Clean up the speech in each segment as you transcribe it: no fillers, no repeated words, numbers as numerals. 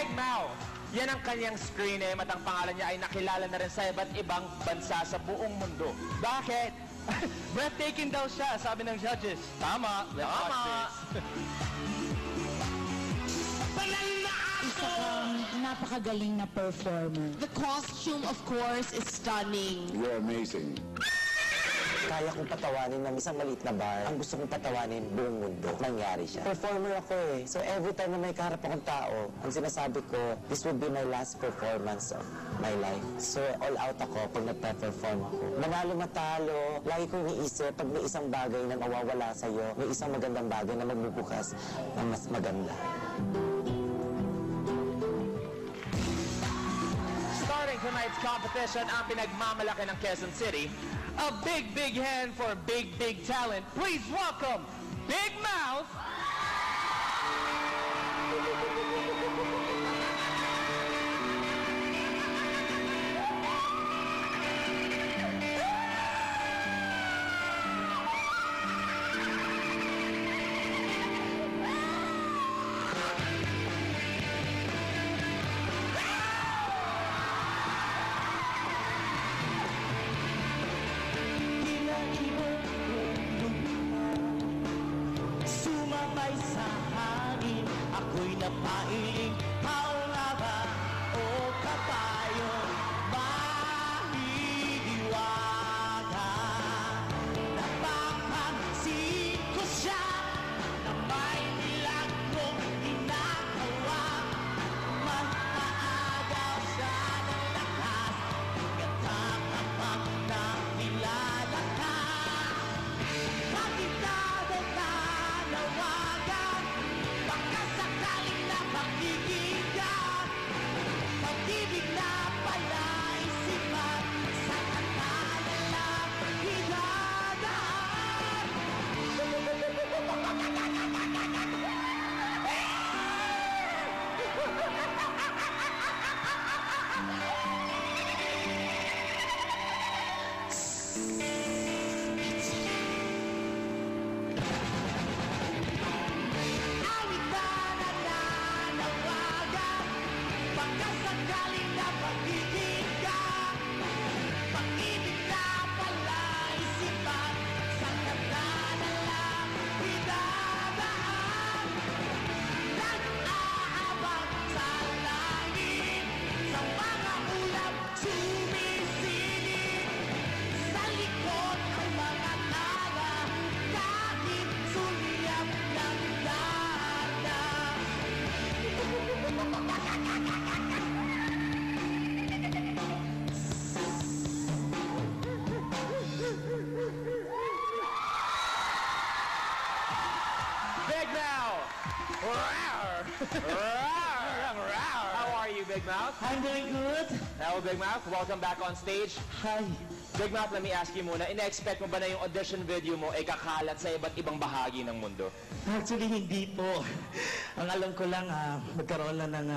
Big Mouth. Yan ang kanyang screen name at ang pangalan niya ay nakilala na rin sa iba't ibang bansa sa buong mundo. Bakit? Breathtaking daw siya, sabi ng judges. Tama. Tama. Isa kang napakagaling na performer. The costume, of course, is stunning. You're amazing. Kaya kong patawanin ng isang maliit na bar. Ang gusto kong patawanin buong mundo. Nangyari siya. Performer ako eh. So every time na may kaharap akong tao, ang sinasabi ko, this will be my last performance of my life. So all out ako pag nagpe-perform ako. Manalo matalo, lagi kong iniisip pag may isang bagay na mawawala sa'yo, may isang magandang bagay na magbubukas na mas maganda. Starting tonight's competition, ang pinagmamalaki ng Quezon City. A big, big hand for big, big talent. Please welcome Big Mouth. Sumabay sa hangin, ako'y napailing. Tao nga ba o kabayo? Mahihiwaga. Napapansin ko siya na may milagrong ginagawa. Mahaagaw siya ng lakas, katakapang nakilala ka. Big Mouth! How are you, Big Mouth? I'm doing good. Hello, Big Mouth. Welcome back on stage. Hi. Big Mouth, let me ask you muna, ina-expect mo ba na yung audition video mo ay kakalat sa iba't ibang bahagi ng mundo? Actually, hindi po. Ang alam ko lang, magkaroon lang ng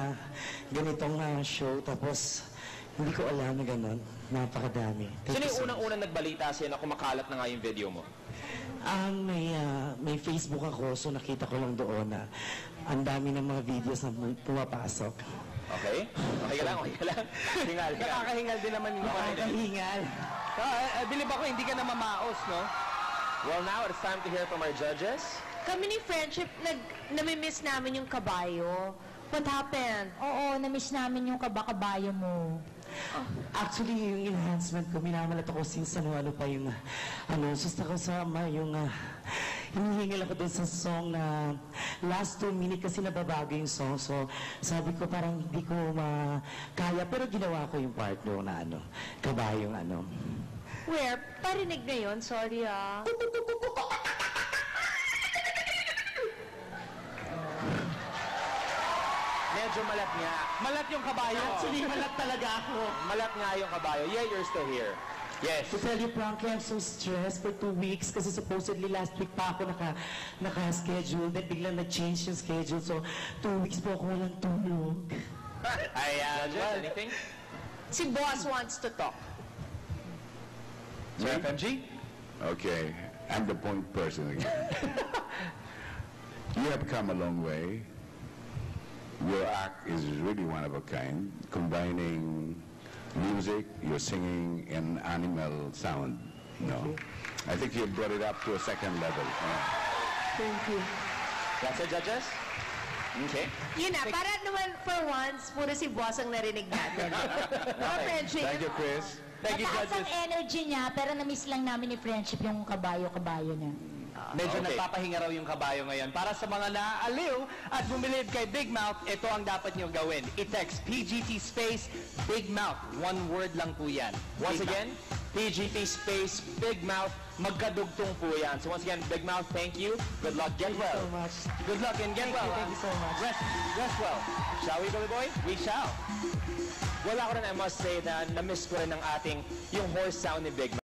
ganitong show, tapos hindi ko alam na gano'n. Napakadami. Sino yung unang-unang nagbalita sa'yo na kumakalat na nga yung video mo? May Facebook ako, so nakita ko lang doon na ang dami ng mga videos na pumapasok. Okay? Okay ka lang, okay ka lang. Hingal, hingal. Nakakahingal din naman yung Nakakahingal. Bilib ako, hindi ka na mamaos, no? Well, now it's time to hear from our judges. Kami ni Friendship, namimiss namin yung kabayo. What happened? Oo, namiss namin yung kabakabayo mo. Actually, yung enhancement ko, minamalat ako since ano pa yung, susta ko sama yung, hinihingal ako dun sa song na last 2 minutes kasi nababago yung song. So, sabi ko parang hindi ko makaya, pero ginawa ko yung part doon na kabayong Where? Parinig na yun, sorry ah. Medyo malat nga. Malat yung kabayo. Actually, malat talaga ako. Malat nga yung kabayo. Yeah, you're still here. Yes. To tell you, Frankie, I'm so stressed for 2 weeks kasi supposedly last week pa ako naka-schedule. Then biglang nag-change yung schedule. So, 2 weeks po ako walang tulog. Judges, anything? Si Boss wants to talk. Sir FMG? Okay, I'm the point person again. You have come a long way. your act is really one of a kind, combining music, your singing, and animal sound. No, I think you brought it up to a second level. That's it, judges? Okay. Yun na, para naman for once, puro si Boss ang narinig natin. Mga friendship. Thank you, Chris. Thank you, Mataas ang judges. energy niya, pero na-miss lang namin ni Friendship yung kabayo-kabayo niya. Medyo Okay. nagpapahinga raw yung kabayo ngayon. Para sa mga naaaliw at bumilib kay Big Mouth, ito ang dapat nyo gawin. I-text PGT space Big Mouth. One word lang po yan. Once Big again, PGT space Big Mouth. Magkadugtong po yan. So once again, Big Mouth, thank you. Good luck. Get well. Good luck and get well. Thank you so much. Rest well. Shall we, Billy Boy? We shall. Wala ko rin, I must say, na na-miss ko rin ang ating, yung horse sound ni Big Mouth.